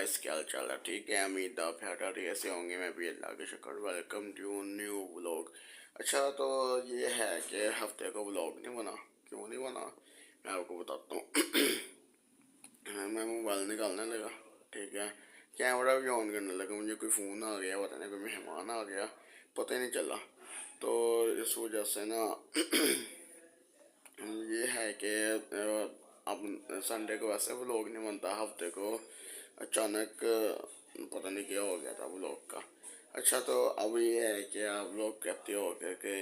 Guys, क्या हाल चाल है? ठीक है, उम्मीद आप हमारे ऐसे होंगे। मैं भी अल्लाह के शुक्र। Welcome to new vlog. अच्छा, तो ये है कि हफ्ते को व्लॉग नहीं बना। क्यों नहीं बना मैं आपको बताता हूँ। मैं मोबाइल निकालने लगा, ठीक है, कैमरा भी ऑन करने लगा, मुझे कोई फ़ोन आ गया, पता नहीं कोई मेहमान आ गया, पता ही नहीं चला। तो इस वजह से ना ये है कि अब संडे को वैसे व्लॉग नहीं बनता, हफ्ते को अचानक पता नहीं क्या हो गया था व्लॉग का। अच्छा, तो अब ये है कि आप लोग कहते हो कि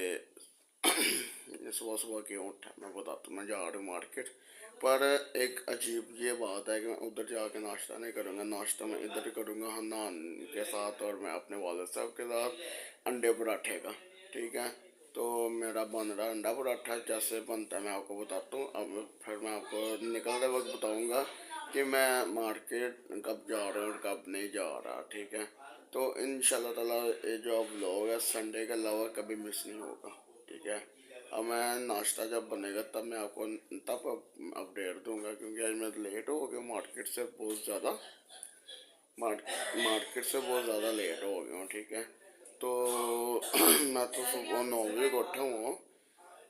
सुबह सुबह क्यों उठा। मैं बताता हूँ, मैं जा रहा हूँ मार्केट, पर एक अजीब ये बात है कि मैं उधर जाके नाश्ता नहीं करूँगा। नाश्ता मैं इधर करूँगा हनान के साथ, और मैं अपने वालिद साहब के साथ अंडे पराठे का, ठीक है। तो मेरा बन रहा अंडा पराठा, जैसे बनता है मैं आपको बताता हूँ। अब फिर मैं आपको निकलते वक्त बताऊँगा कि मैं मार्केट कब जा रहा हूँ और कब नहीं जा रहा, ठीक है। तो इंशाल्लाह ताला ये जो व्लॉग है संडे के अलावा कभी मिस नहीं होगा, ठीक है। अब मैं नाश्ता जब बनेगा तब मैं आपको तब अपडेट दूंगा, क्योंकि आज मैं लेट हो गया मार्केट से बहुत ज़्यादा। मार्केट से बहुत ज़्यादा लेट हो गया हूँ, ठीक है। तो मैं तो सुबह 9 बजे को उठा हूँ,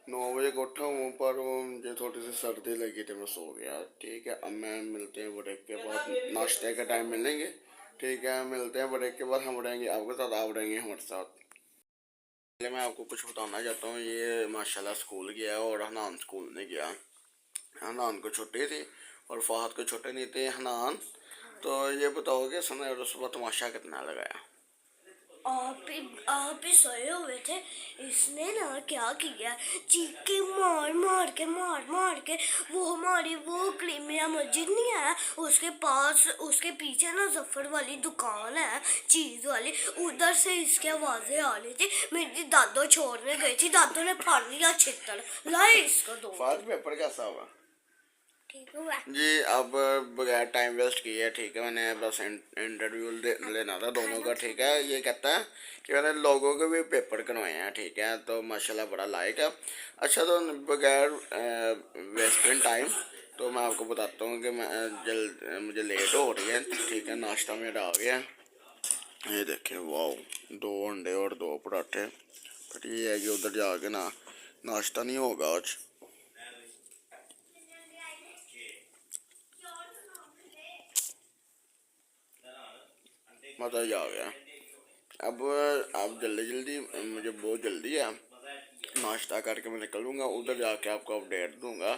9 बजे को उठा हूँ, पर वो मुझे थोड़ी सी सर्दी लगी थी, मैं सो गया, ठीक है। अब मैं मिलते हैं ब्रेक के बाद, नाश्ते का टाइम मिलेंगे, ठीक है। मिलते हैं ब्रेक के बाद, हम रहेंगे आपके साथ, आप रहेंगे हमारे साथ। पहले मैं आपको कुछ बताना चाहता हूँ। ये माशाल्लाह स्कूल गया और हनान स्कूल नहीं गया। हनान को छुट्टी थी और फहद को छुट्टी नहीं थी। हनान, तो ये बताओगे सुना सुबह तमाशा कितना लगाया? आप ही सोए हुए थे। इसने ना क्या किया, चीखे मार मार के वो हमारी वो क्रीमिया मस्जिद नहीं है, उसके पास उसके पीछे ना जफर वाली दुकान है चीज वाली, उधर से इसकी आवाजें आ रही थी। मेरी दादो छोड़ने गई थी, दादो ने फाड़ लिया छितर, लाए इसको दो। फहद पेपर कैसा हुआ? ठीक हुआ जी, अब बगैर टाइम वेस्ट किए, ठीक है, मैंने बस इंटरव्यू लेना था दोनों का, ठीक है। ये कहता है कि मैंने लोगों के भी पेपर करवाए हैं, ठीक है, तो माशाल्लाह बड़ा लायक है। अच्छा, तो बगैर वेस्टिंग टाइम, तो मैं आपको बताता हूँ कि मैं मुझे लेट हो रही है, ठीक है। नाश्ता मेरा आ गया, ये देखें, वाह, 2 अंडे और 2 पराठे। पर ये है कि उधर जाके ना नाश्ता नहीं होगा आज। मज़ा ही आ गया। अब जल्दी जल्दी, मुझे बहुत जल्दी है, नाश्ता करके मैं निकलूँगा, उधर जाके आपको अपडेट दूंगा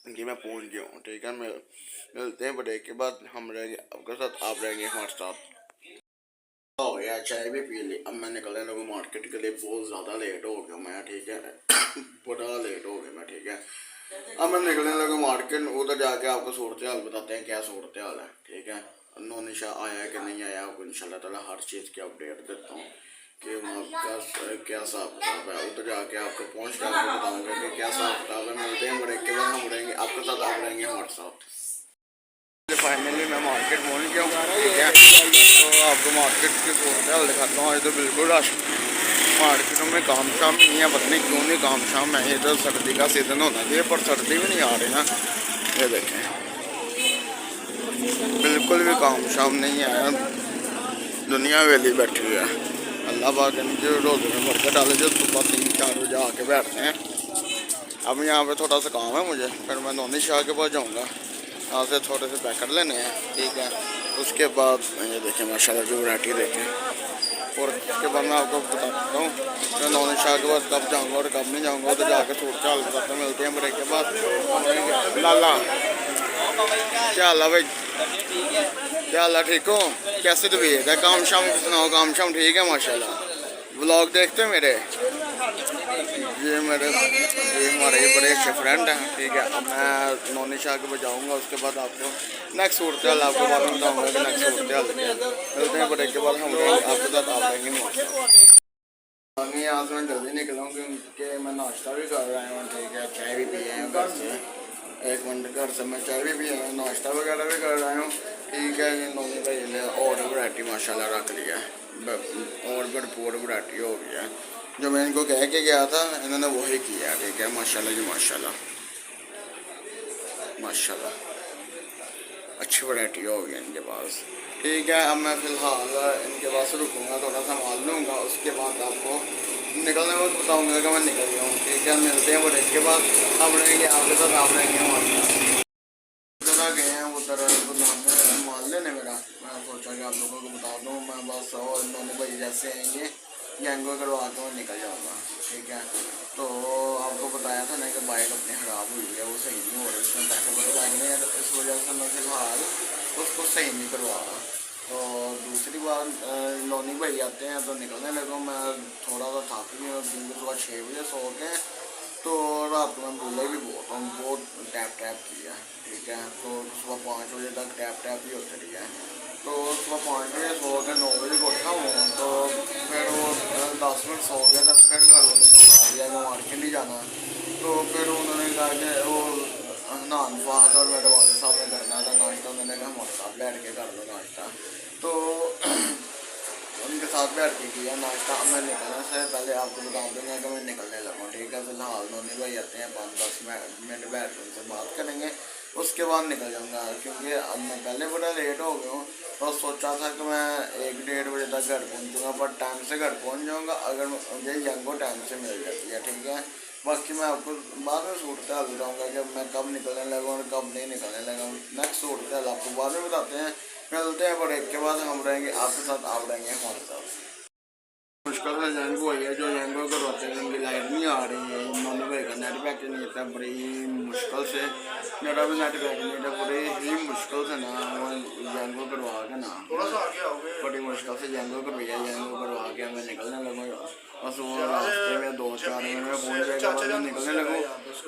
कि मैं पहुंच गया हूँ, ठीक है। मिलते हैं ब्रेक के बाद, हम रहेंगे आपके साथ, आप रहेंगे हमारे साथ। हो गया, चाय भी पी ली, अब मैं निकलने लगा मार्केट के लिए। बहुत ज़्यादा लेट हो गया मैं, ठीक है, बड़ा लेट हो गया मैं, ठीक है। अब मैं निकलने लगा मार्केट, उधर जाके आपको सूरत हाल बताते हैं क्या सूरत हाल है, ठीक है। नोनिशा आया कि नहीं आया, आपको इंशाल्लाह ताला हर चीज़ की अपडेट देता हूँ कि वहाँ का क्या हिसाब किताब है। उधर जाके आपको पहुँच के आपको बताऊँगा कि क्या हिसाब किताब है। मिलते हैं ब्रेक के बाद, हम रहेंगे आपके साथ, आप रहेंगे हमारे साथ। फाइनली मैं मार्केट पहुँच गया हूँ, ठीक है। तो आपको मार्केट की सूरत हाल दिखाता हूँ। आज तो बिल्कुल रश मार्केटों में, काम शाम नहीं है, पता नहीं क्यों नहीं काम शाम है। ये तो सर्दी का सीज़न होना चाहिए, पर सर्दी भी नहीं आ रही ना। ये देखें, बिल्कुल भी काम शाम नहीं है, दुनिया वेली बैठी हुई है। अल्लाह पाक ने जो रोज़ में बरकत डाले, जो सुबह 3-4 बजे आके बैठते हैं। अब यहाँ पे थोड़ा सा काम है मुझे, फिर मैं नोनी शाह के पास जाऊँगा, यहाँ से थोड़े से पैकेट लेने हैं, ठीक है। उसके बाद ये देखें माशाल्लाह की वैरायटी देखें, और उसके बाद मैं आपको बताता हूँ मैं नौनी शाह के बाद कब जाऊँगा और कब नहीं जाऊँगा, उधर जाकर सूरत हाल बताता हूँ। मिलते हैं ब्रेक के बाद। लाला, क्या हाल है भाई? क्या हाल है, ठीक हो? कैसे तबीयत है? काम शाम सुनाओ, काम शाम ठीक है माशाल्लाह। व्लॉग देखते हैं मेरे? ये हमारे ये बड़े अच्छे फ्रेंड हैं, ठीक है। अब मैं नौनी शाह के बजाऊँगा, उसके बाद आपको नेक्स्ट सूरत हाल आपको बाद में बताऊँगा कि नेक्स्ट सूरत हाल क्या है। मिलते हैं ब्रेक के बाद, हम आपके साथ आप रहेंगे नहीं। यहाँ से मैं जल्दी निकला हूँ क्योंकि मैं नाश्ता भी कर रहा हूँ, ठीक है, चाय भी पिए हैं घर से। 1 मिनट, घर से मैं चाय भी पिया हूँ, नाश्ता वगैरह भी कर रहा हूँ, ठीक है। नौनी भाई ने और वैरायटी माशाल्लाह रख लिया है, और भरपूर वैरायटी हो गई है। जो मैं इनको कह के गया था इन्होंने वही किया, ठीक है। माशाल्लाह जी माशाल्लाह, माशाल्लाह। अच्छी वैरायटी होगी इनके पास। ठीक है, अब मैं फ़िलहाल इनके पास रुकूँगा, थोड़ा सा माल लूँगा, उसके बाद आपको निकलने वक्त बताऊँगा कि मैं निकल गया हूँ। ठीक है, मिलते हैं बड़े के बाद, आप रहेंगे आपके साथ, आप रहेंगे हमारे साथ। उधर गए हैं उधर माल लेने मेरा, मैं सोचा कि आप लोगों को बता दूँ, मैं बस और दोनों भाई जैसे आएंगे गैंगो करवा के मैं निकल जाऊँगा। ठीक है, तो आपको बताया था ना कि बाइक अपनी ख़राब हुई है, वो सही नहीं हो रही, उसमें पैसे बड़े लग रहे हैं, तो इस वजह से मैं फिलहाल उसको सही नहीं करवा रहा। तो दूसरी बार लोनी भाई आते हैं तो निकलने लगा, मैं थोड़ा सा थक गया, दिन में सुबह 6 बजे सो के, तो रात में भूले भी बहुत टैप टैप किया। ठीक है, तो सुबह 5 बजे तक टैप टैप ही होते रही है। तो सुबह 5 बजे सो के 9 बजे को उठा हूँ, तो फिर वो 10 मिनट सो गया, तब फिर घर वाले ने उठा दिया कि मार्केट नहीं जाना। तो फिर उन्होंने कहा कि वो नहान फहाद और मेरे वाले साहब ने करना था नाश्ता, उन्होंने कहा हमारे साथ बैठ के कर लो नाश्ता। तो उनके साथ बैठ के किया नाश्ता। मैं निकलने से पहले आपको बता दूंगा कि मैं निकलने लगा। ठीक है, फिलहाल नोनी भाई आते हैं, 5-10 मिनट बैठ के उनसे बात करेंगे, उसके बाद निकल जाऊंगा, क्योंकि अब मैं पहले बड़ा लेट हो गया हूँ। और सोचा था कि मैं 1-1:30 बजे तक घर पहुँचूँगा, पर टाइम से घर पहुँच जाऊँगा अगर मुझे यंगो टाइम से मिल जाती है। ठीक है, बाकी मैं आपको बाद में सूट का बताऊँगा कि मैं कब निकलने लगा और कब नहीं निकलने लगा। नेक्स्ट सूट का आपको बाद में बताते हैं। मिलते हैं ब्रेक के बाद, हम रहेंगे आपके साथ, आप रहेंगे हमारे साथ। मुश्किल से जैंगो हुई है, जो जैंगो करवाते हैं उनकी लाइट नहीं आ रही है, इन्होंने भाई का नेट पैक नहीं था, बड़ी मुश्किल से मेरा भी नेट पैक नहीं था, बड़ी ही मुश्किल से ना वो जैंगो करवा के ना बड़ी मुश्किल से जैंगो करवाया, जैंगो करवा के मैं निकलने लगा। बस वो रास्ते में 2-4 मिनट में पहुँच जाएगा, बाद में निकलने लगा।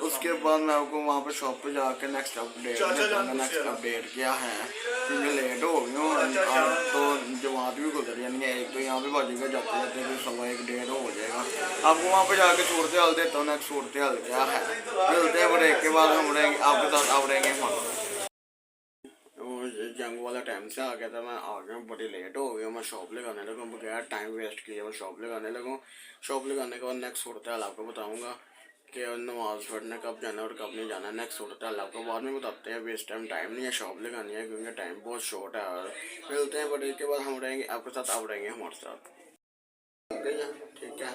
उसके बाद मैं आपको वहाँ पर शॉप पे जाके नेक्स्ट अपडेट क्या है, क्योंकि लेट हो गई हूँ, तो जमात भी गुजर जानी है, एक तो यहाँ पे बजेगा जाते जाते फिर 1:15 हो जाएगा। आपको वहाँ पे जाके सूरत हाल देता हूँ, नेक्स्ट सूरत हाल क्या है, मिलते हैं ब्रेक के बाद, हम रहेंगे आपके साथ, आप रहेंगे हमारे। जंग वाला टाइम से आ गया था, मैं आ गया बड़ी लेट हो गया, मैं शॉप लगाने लगा, बगैर टाइम वेस्ट किए मैं शॉप लगाने लगा। शॉप लगाने के बाद नेक्स्ट सूरत हाल आपको बताऊँगा कि नमाज़ पढ़ने कब जाना और कब नहीं जाना। नेक्स्ट सूरत हाल आपको बाद में बताते हैं, वेस्ट टाइम नहीं है शॉप लगानी है, क्योंकि टाइम बहुत शॉर्ट है। और मिलते हैं बड़े के बाद, हम रहेंगे आपके साथ, आप रहेंगे हमारे साथ। ठीक है,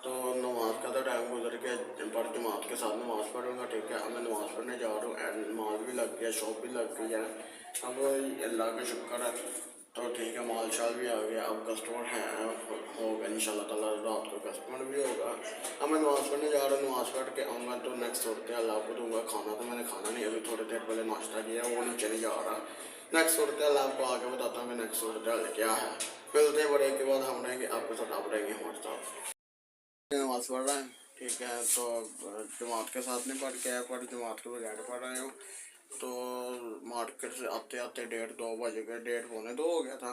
तो नमाज का तो टाइम गुजर के, पर जमात के साथ नमाज़ पढ़ूंगा। ठीक है, अब मैं नमाज़ पढ़ने जा रहा हूँ, एंड नमाज भी लग गया, शॉप भी लग गई है, अब अल्लाह का शुक्र है। तो ठीक है, माल शाल भी आ गया, अब कस्टमर हैं होगा इंशाल्लाह ताला, रात को कस्टमर भी होगा। अब मैं नमाज़ पढ़ने जा रहा हूँ, नमाज़ पढ़ के आऊँगा तो नेक्स्ट सूरत हाल आपको दूंगा। खाना तो मैंने खाना नहीं, अभी थोड़ी देर पहले नाश्ता किया, वो नीचे नहीं जा रहा। नेक्स्ट सूरत हाल आपको आगे बताता हूँ कि नेक्स्ट सूरत हाल क्या है। मिलते हैं बड़े के बाद, हम रहेंगे आपके साथ, आप रहेंगे हमारे साथ। नमाज पढ़ रहा है। ठीक है, तो जमात के साथ नहीं पढ़ के आया, पर जमात के बगैर पढ़ रहे हो। तो मार्केट से आते आते 1:30-2 बज गए, 1:30-1:45 हो गया था।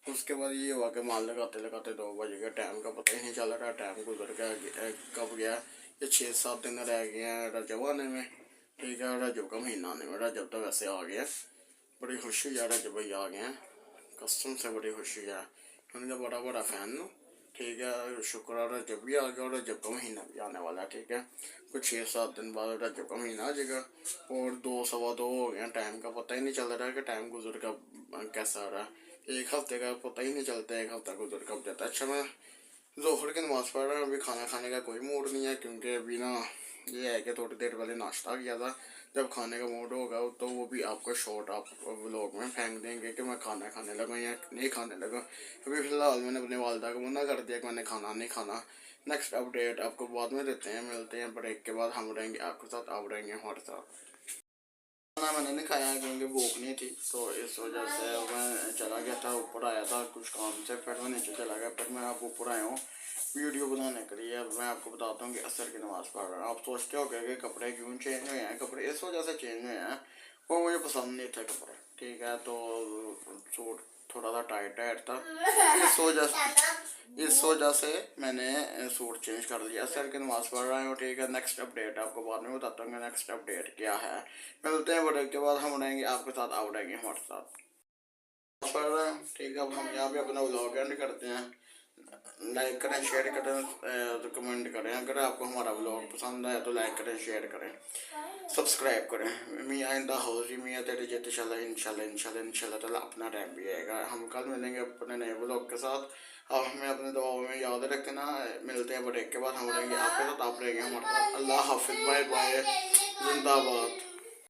उसके बाद ये हुआ कि माल लगाते लगाते 2 बज गए, टाइम का पता ही नहीं चल रहा, टाइम गुजर गया कब गया। ये 6-7 दिन रह गए हैं रजब आने में। ठीक है, रजब का महीना आने में, रजब तो वैसे आ गया, बड़ी खुशी है रजब भाई आ गए हैं, कसम से बड़ी खुशी है, उनका बड़ा बड़ा फ़ैन हूँ। ठीक है, शुक्र है रजब भी आ गया और रजब का महीना भी आने वाला है। ठीक है, कुछ 6-7 दिन बाद रजब का महीना आ जाएगा, और 2-2:15 हो गए, टाइम का पता ही नहीं चल रहा है कि टाइम गुजर कब कैसा आ रहा है। एक हफ्ते का पता ही नहीं चलता, एक हफ्ता गुजर कब जाता है। अच्छा, मैं जोहर की नमाज़ पढ़ रहा हूँ, अभी खाना खाने का कोई मूड नहीं है, क्योंकि अभी ना ये है कि थोड़ी देर पहले नाश्ता किया था। जब खाने का मूड होगा तो वो भी आपको शॉर्ट आप व्लॉग में फेंक देंगे कि मैं खाना खाने लगा या नहीं खाने लगा। अभी फ़िलहाल मैंने अपनी वालदा को मना कर दिया कि मैंने खाना नहीं खाना। नेक्स्ट अपडेट आपको बाद में देते हैं, मिलते हैं ब्रेक के बाद, हम रहेंगे आपके साथ, आप रहेंगे हमारे साथ। खाना मैंने नहीं खाया क्योंकि भूख नहीं थी, तो इस वजह से मैं चला गया था, ऊपर आया था कुछ काम से, फिर मैं नीचे चला गया, फिर मैं आप ऊपर आया हूँ वीडियो बनाने के लिए। अब मैं आपको बताता हूँ कि असर की नमाज़ पढ़ रहा हूँ। आप सोचते हो कि कपड़े क्यों चेंज हुए हैं, कपड़े इस वजह से चेंज हुए हैं, वो मुझे पसंद नहीं थे कपड़े। ठीक है, तो सूट थोड़ा सा टाइट टाइट था, इस वजह से मैंने सूट चेंज कर लिया। सर की नमाज़ पढ़ रहा हूँ। ठीक है, नेक्स्ट अपडेट आपको बाद में बताता हूँ नेक्स्ट अपडेट क्या है। मिलते हैं ब्रेक के बाद, हम रहेंगे आपके साथ, आप रहेंगे हमारे साथ। पढ़ रहे हैं। ठीक है, अब हम यहाँ पे अपना व्लॉग एंड करते हैं। लाइक करें, शेयर करें, तो कमेंट करें। अगर आपको हमारा व्लॉग पसंद आया तो लाइक करें, शेयर करें, सब्सक्राइब करें। मियाँ इन द हाउस, मियाँ तेरे जेत इंशाल्लाह ताला अपना टाइम भी आएगा। हम कल मिलेंगे अपने नए व्लॉग के साथ। आप हमें अपने दुआओं में याद रखना। मिलते हैं ब्रेक के बाद, हम रहेंगे आपके साथ, आप रहेंगे हमारे साथ। अल्लाह हाफिज़, बाय बाय, जिंदाबाद।